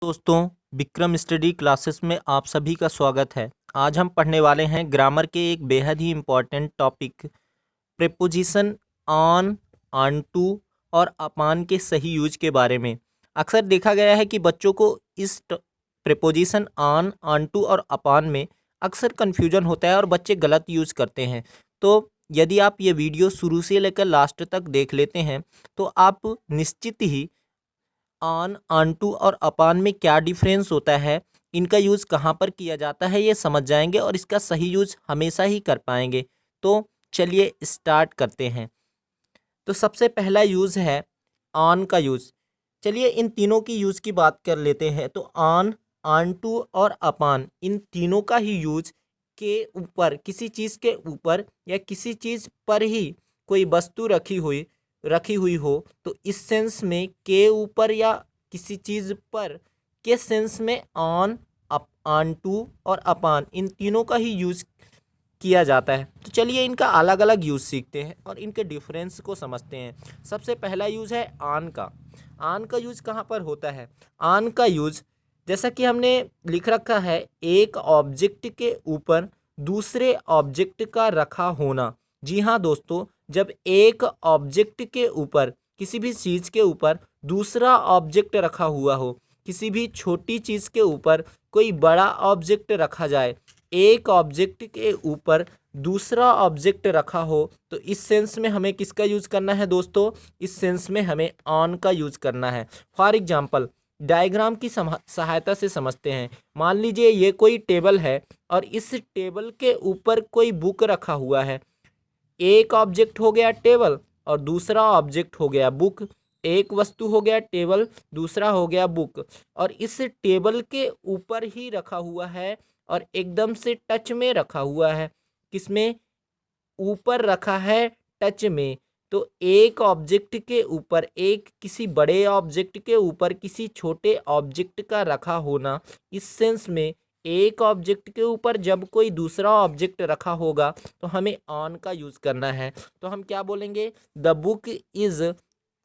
दोस्तों, Vikram study classes में आप सभी का स्वागत है। आज हम पढ़ने वाले हैं ग्रामर के एक बेहद ही important topic preposition on, on to और अपॉन के सही यूज के बारे में। अक्सर देखा गया है कि बच्चों को इस प्रीपोजिशन ऑन टू और अपॉन में अक्सर कन्फ्यूजन होता है और बच्चे गलत यूज करते हैं। तो यदि आप ये वीडियो शुरू से लेकर लास्ट तक देख लेते हैं तो आप निश्चित ही ऑन टू और अपॉन में क्या डिफरेंस होता है, इनका यूज़ कहाँ पर किया जाता है, ये समझ जाएंगे और इसका सही यूज़ हमेशा ही कर पाएंगे। तो चलिए स्टार्ट करते हैं। तो सबसे पहला यूज़ है ऑन का यूज़। चलिए इन तीनों की यूज़ की बात कर लेते हैं। तो ऑन, ऑन टू और अपॉन, इन तीनों का ही यूज़ के ऊपर, किसी चीज़ के ऊपर या किसी चीज़ पर ही कोई वस्तु रखी हुई हो तो इस सेंस में के ऊपर या किसी चीज़ पर के सेंस में ऑन, ऑन टू और अपॉन, इन तीनों का ही यूज़ किया जाता है। तो चलिए इनका अलग अलग यूज़ सीखते हैं और इनके डिफरेंस को समझते हैं। सबसे पहला यूज़ है ऑन का। ऑन का यूज़ कहाँ पर होता है? ऑन का यूज़ जैसा कि हमने लिख रखा है, एक ऑब्जेक्ट के ऊपर दूसरे ऑब्जेक्ट का रखा होना। जी हाँ दोस्तों, जब एक ऑब्जेक्ट के ऊपर, किसी भी चीज़ के ऊपर दूसरा ऑब्जेक्ट रखा हुआ हो, किसी भी छोटी चीज़ के ऊपर कोई बड़ा ऑब्जेक्ट रखा जाए, एक ऑब्जेक्ट के ऊपर दूसरा ऑब्जेक्ट रखा हो, तो इस सेंस में हमें किसका यूज़ करना है दोस्तों? इस सेंस में हमें ऑन का यूज़ करना है। फॉर एग्जांपल डायग्राम की सहायता से समझते हैं। मान लीजिए ये कोई टेबल है और इस टेबल के ऊपर कोई बुक रखा हुआ है। एक ऑब्जेक्ट हो गया टेबल और दूसरा ऑब्जेक्ट हो गया बुक। एक वस्तु हो गया टेबल, दूसरा हो गया बुक, और इस टेबल के ऊपर ही रखा हुआ है और एकदम से टच में रखा हुआ है। किसमें? ऊपर रखा है, टच में। तो एक ऑब्जेक्ट के ऊपर, एक किसी बड़े ऑब्जेक्ट के ऊपर किसी छोटे ऑब्जेक्ट का रखा होना, इस सेंस में एक ऑब्जेक्ट के ऊपर जब कोई दूसरा ऑब्जेक्ट रखा होगा तो हमें ऑन का यूज़ करना है। तो हम क्या बोलेंगे? The book is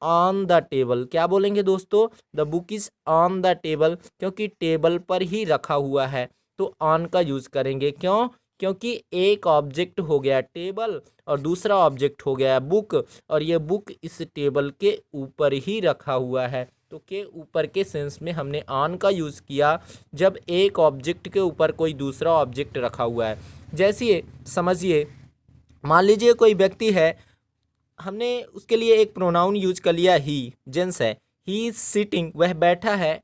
on the table. क्या बोलेंगे दोस्तों? The book is on the table, क्योंकि टेबल पर ही रखा हुआ है तो ऑन का यूज़ करेंगे। क्यों? क्योंकि एक ऑब्जेक्ट हो गया टेबल और दूसरा ऑब्जेक्ट हो गया बुक, और ये बुक इस टेबल के ऊपर ही रखा हुआ है। तो के ऊपर के सेंस में हमने ऑन का यूज़ किया जब एक ऑब्जेक्ट के ऊपर कोई दूसरा ऑब्जेक्ट रखा हुआ है। जैसे समझिए, मान लीजिए कोई व्यक्ति है, हमने उसके लिए एक प्रोनाउन यूज कर लिया ही, जेंट्स है। ही इज सिटिंग, वह बैठा है।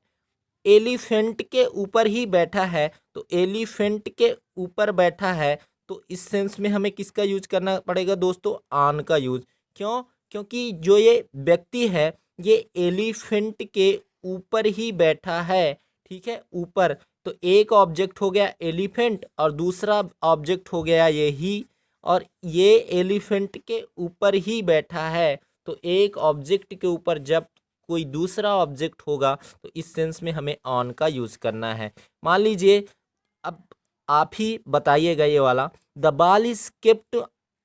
एलिफेंट के ऊपर ही बैठा है, तो एलिफेंट के ऊपर बैठा है, तो इस सेंस में हमें किसका यूज करना पड़ेगा दोस्तों? ऑन का यूज। क्यों? क्योंकि जो ये व्यक्ति है ये एलिफेंट के ऊपर ही बैठा है। ठीक है, ऊपर। तो एक ऑब्जेक्ट हो गया एलिफेंट और दूसरा ऑब्जेक्ट हो गया ये ही, और ये एलिफेंट के ऊपर ही बैठा है। तो एक ऑब्जेक्ट के ऊपर जब कोई दूसरा ऑब्जेक्ट होगा तो इस सेंस में हमें ऑन का यूज़ करना है। मान लीजिए, अब आप ही बताइएगा ये वाला, the ball is kept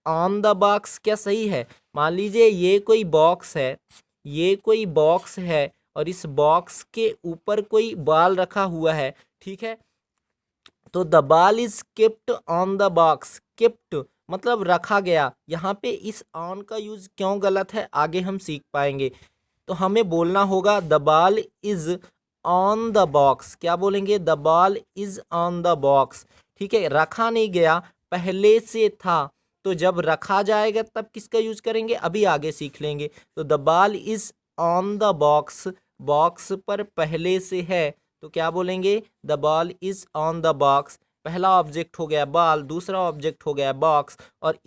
on the box, क्या सही है? मान लीजिए ये कोई बॉक्स है, ये कोई बॉक्स है और इस बॉक्स के ऊपर कोई बॉल रखा हुआ है। ठीक है, तो the ball is kept on the box. Kept मतलब रखा गया। यहाँ पे इस ऑन का यूज क्यों गलत है, आगे हम सीख पाएंगे। तो हमें बोलना होगा the ball is on the box. क्या बोलेंगे? The ball is on the box. ठीक है, रखा नहीं गया, पहले से था। तो जब रखा जाएगा तब किसका यूज करेंगे, अभी आगे सीख लेंगे। तो the ball is on the box, box पर पहले से है, तो क्या बोलेंगे? The ball is on the box. पहला ऑब्जेक्ट हो गया बॉल, दूसरा ऑब्जेक्ट हो गया बॉक्स, और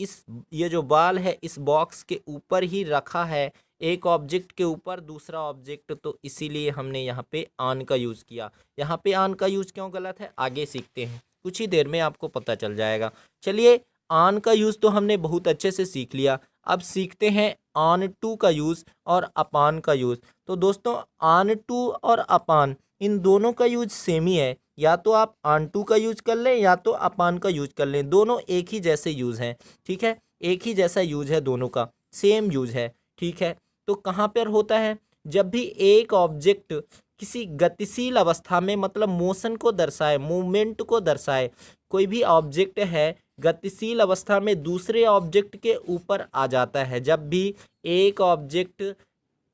ये जो बॉल है इस बॉक्स के ऊपर ही रखा है, एक ऑब्जेक्ट के ऊपर दूसरा ऑब्जेक्ट, तो इसीलिए हमने यहाँ पे ऑन का यूज़ किया। यहाँ पे ऑन का यूज़ क्यों गलत है, आगे सीखते हैं, कुछ ही देर में आपको पता चल जाएगा। चलिए, ऑन का यूज़ तो हमने बहुत अच्छे से सीख लिया। अब सीखते हैं ऑन टू का यूज़ और अपॉन का यूज़। तो दोस्तों, ऑन टू और अपॉन, इन दोनों का यूज सेम ही है। या तो आप ऑन टू का यूज कर लें या तो अपॉन का यूज कर लें, दोनों एक ही जैसे यूज हैं। ठीक है, एक ही जैसा यूज है, दोनों का सेम यूज है। ठीक है, तो कहाँ पर होता है? जब भी एक ऑब्जेक्ट किसी गतिशील अवस्था में मतलब मोशन को दर्शाए, मूवमेंट को दर्शाए। कोई भी ऑब्जेक्ट है गतिशील अवस्था में दूसरे ऑब्जेक्ट के ऊपर आ जाता है। जब भी एक ऑब्जेक्ट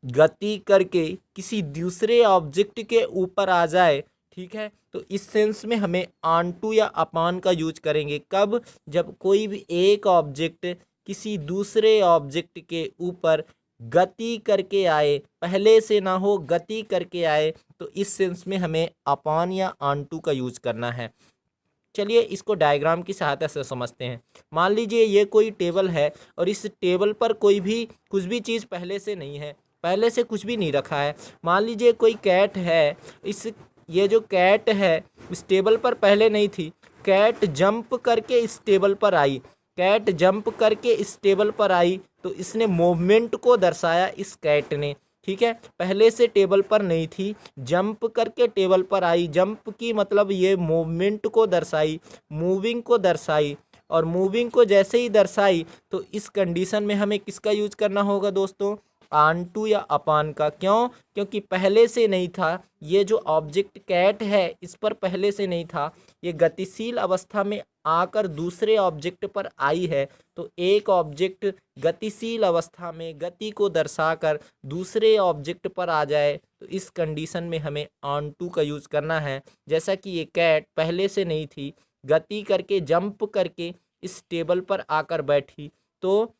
गति करके किसी दूसरे ऑब्जेक्ट के ऊपर आ जाए, ठीक है, तो इस सेंस में हमें ऑन टू या अपॉन का यूज करेंगे। कब? जब कोई भी एक ऑब्जेक्ट किसी दूसरे ऑब्जेक्ट के ऊपर गति करके आए, पहले से ना हो, गति करके आए, तो इस सेंस में हमें अपॉन या ऑन टू का यूज करना है। चलिए इसको डायग्राम की सहायता से समझते हैं। मान लीजिए ये कोई टेबल है और इस टेबल पर कोई भी कुछ भी चीज़ पहले से नहीं है, पहले से कुछ भी नहीं रखा है। मान लीजिए कोई कैट है, ये जो कैट है इस टेबल पर पहले नहीं थी, कैट जंप करके इस टेबल पर आई, कैट जंप करके इस टेबल पर आई, तो इसने मूवमेंट को दर्शाया इस कैट ने, ठीक है। पहले से टेबल पर नहीं थी, जंप करके टेबल पर आई, जंप की मतलब ये मूवमेंट को दर्शाई, मूविंग को दर्शाई, और मूविंग को जैसे ही दर्शाई तो इस कंडीशन में हमें किसका यूज करना होगा दोस्तों? ऑन टू या अपॉन का। क्यों? क्योंकि पहले से नहीं था, ये जो ऑब्जेक्ट कैट है इस पर पहले से नहीं था, ये गतिशील अवस्था में आकर दूसरे ऑब्जेक्ट पर आई है। तो एक ऑब्जेक्ट गतिशील अवस्था में गति को दर्शाकर दूसरे ऑब्जेक्ट पर आ जाए तो इस कंडीशन में हमें ऑन टू का यूज करना है। जैसा कि ये कैट पहले से नहीं थी, गति करके जंप करके इस टेबल पर आकर बैठी, तो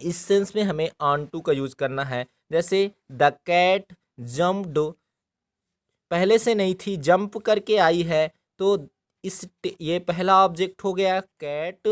इस सेंस में हमें ऑन टू का यूज करना है। जैसे द कैट जम्प्ड, पहले से नहीं थी, जंप करके आई है, तो ये पहला ऑब्जेक्ट हो गया कैट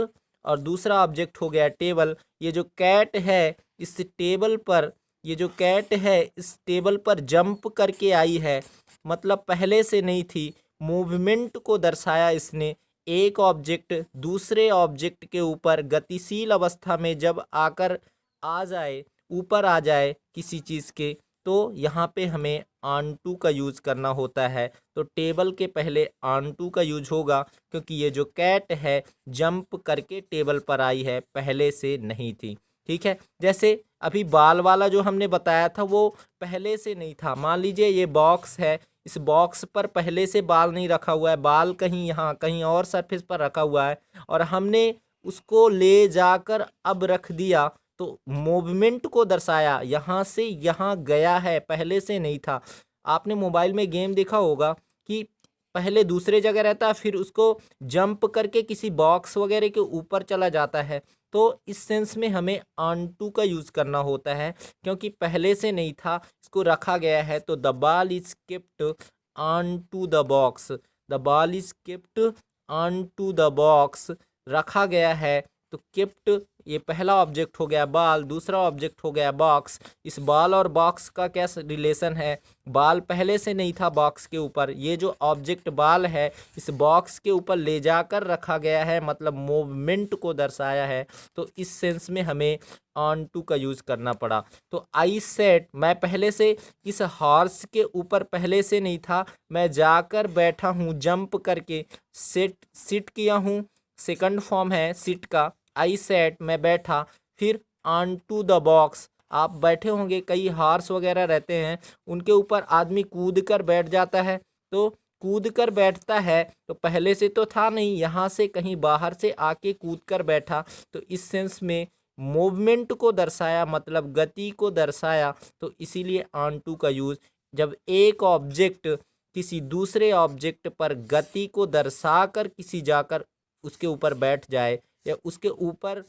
और दूसरा ऑब्जेक्ट हो गया टेबल। ये जो कैट है इस टेबल पर, ये जो कैट है इस टेबल पर जंप करके आई है, मतलब पहले से नहीं थी, मूवमेंट को दर्शाया इसने। एक ऑब्जेक्ट दूसरे ऑब्जेक्ट के ऊपर गतिशील अवस्था में जब आकर आ जाए, ऊपर आ जाए किसी चीज़ के, तो यहाँ पे हमें ऑन टू का यूज करना होता है। तो टेबल के पहले ऑन टू का यूज होगा क्योंकि ये जो कैट है जंप करके टेबल पर आई है, पहले से नहीं थी, ठीक है। जैसे अभी बाल वाला जो हमने बताया था वो पहले से नहीं था। मान लीजिए ये बॉक्स है, इस बॉक्स पर पहले से बाल नहीं रखा हुआ है, बाल कहीं यहाँ कहीं और सरफेस पर रखा हुआ है और हमने उसको ले जाकर अब रख दिया, तो मूवमेंट को दर्शाया, यहाँ से यहाँ गया है, पहले से नहीं था। आपने मोबाइल में गेम देखा होगा कि पहले दूसरे जगह रहता है, फिर उसको जंप करके किसी बॉक्स वगैरह के ऊपर चला जाता है। तो इस सेंस में हमें ऑन टू का यूज़ करना होता है क्योंकि पहले से नहीं था, इसको रखा गया है। तो the ball is kept on to the box, the ball is kept on to the box, रखा गया है। तो केप्ट ये पहला ऑब्जेक्ट हो गया बॉल, दूसरा ऑब्जेक्ट हो गया बॉक्स। इस बॉल और बॉक्स का क्या रिलेशन है? बॉल पहले से नहीं था बॉक्स के ऊपर, ये जो ऑब्जेक्ट बॉल है इस बॉक्स के ऊपर ले जाकर रखा गया है, मतलब मूवमेंट को दर्शाया है। तो इस सेंस में हमें ऑन टू का यूज़ करना पड़ा। तो आई सेट, मैं पहले से इस हॉर्स के ऊपर पहले से नहीं था, मैं जाकर बैठा हूँ जंप करके, सिट किया हूँ, सेकंड फॉर्म है सिट का। आई सेट मैं बैठा, फिर ऑन टू द बॉक्स, आप बैठे होंगे, कई हॉर्स वगैरह रहते हैं उनके ऊपर आदमी कूद कर बैठ जाता है। तो कूद कर बैठता है तो पहले से तो था नहीं, यहाँ से कहीं बाहर से आके कूद कर बैठा, तो इस सेंस में मूवमेंट को दर्शाया, मतलब गति को दर्शाया। तो इसीलिए ऑन टू का यूज़, जब एक ऑब्जेक्ट किसी दूसरे ऑब्जेक्ट पर गति को दर्शा कर किसी जाकर उसके ऊपर बैठ जाए या उसके ऊपर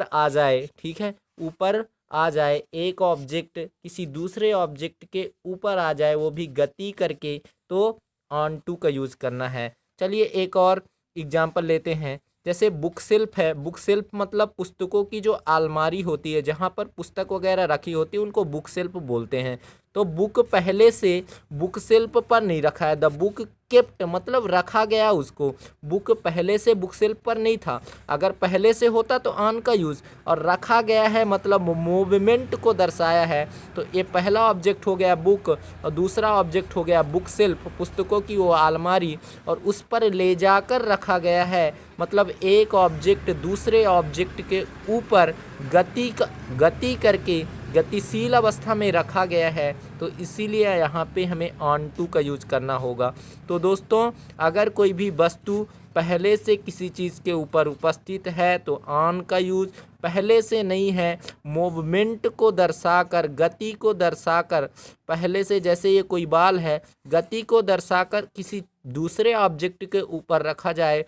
आ जाए, ठीक है, ऊपर आ जाए, एक ऑब्जेक्ट किसी दूसरे ऑब्जेक्ट के ऊपर आ जाए वो भी गति करके, तो ऑन टू का यूज़ करना है। चलिए एक और एग्जांपल लेते हैं। जैसे बुक शेल्फ है, बुक शेल्फ मतलब पुस्तकों की जो अलमारी होती है जहाँ पर पुस्तक वगैरह रखी होती है उनको बुक शेल्फ बोलते हैं। तो बुक पहले से बुक शेल्फ पर नहीं रखा है, द बुक केप्ट मतलब रखा गया उसको, बुक पहले से बुक शेल्फ पर नहीं था। अगर पहले से होता तो ऑन का यूज़, और रखा गया है मतलब मूवमेंट को दर्शाया है। तो ये पहला ऑब्जेक्ट हो गया बुक और दूसरा ऑब्जेक्ट हो गया बुक शेल्फ, पुस्तकों की वो अलमारी, और उस पर ले जाकर रखा गया है, मतलब एक ऑब्जेक्ट दूसरे ऑब्जेक्ट के ऊपर गति करके गतिशील अवस्था में रखा गया है, तो इसीलिए यहाँ पे हमें ऑन टू का यूज करना होगा। तो दोस्तों, अगर कोई भी वस्तु पहले से किसी चीज़ के ऊपर उपस्थित है तो ऑन का यूज, पहले से नहीं है, मूवमेंट को दर्शाकर, गति को दर्शाकर, पहले से जैसे ये कोई बाल है, गति को दर्शाकर किसी दूसरे ऑब्जेक्ट के ऊपर रखा जाए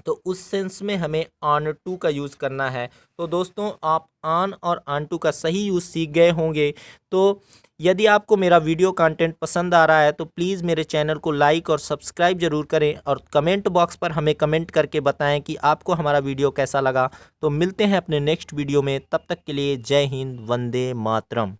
तो उस सेंस में हमें ऑन टू का यूज़ करना है। तो दोस्तों, आप ऑन और ऑन टू का सही यूज़ सीख गए होंगे। तो यदि आपको मेरा वीडियो कंटेंट पसंद आ रहा है तो प्लीज़ मेरे चैनल को लाइक और सब्सक्राइब ज़रूर करें और कमेंट बॉक्स पर हमें कमेंट करके बताएं कि आपको हमारा वीडियो कैसा लगा। तो मिलते हैं अपने नेक्स्ट वीडियो में, तब तक के लिए जय हिंद, वंदे मातरम।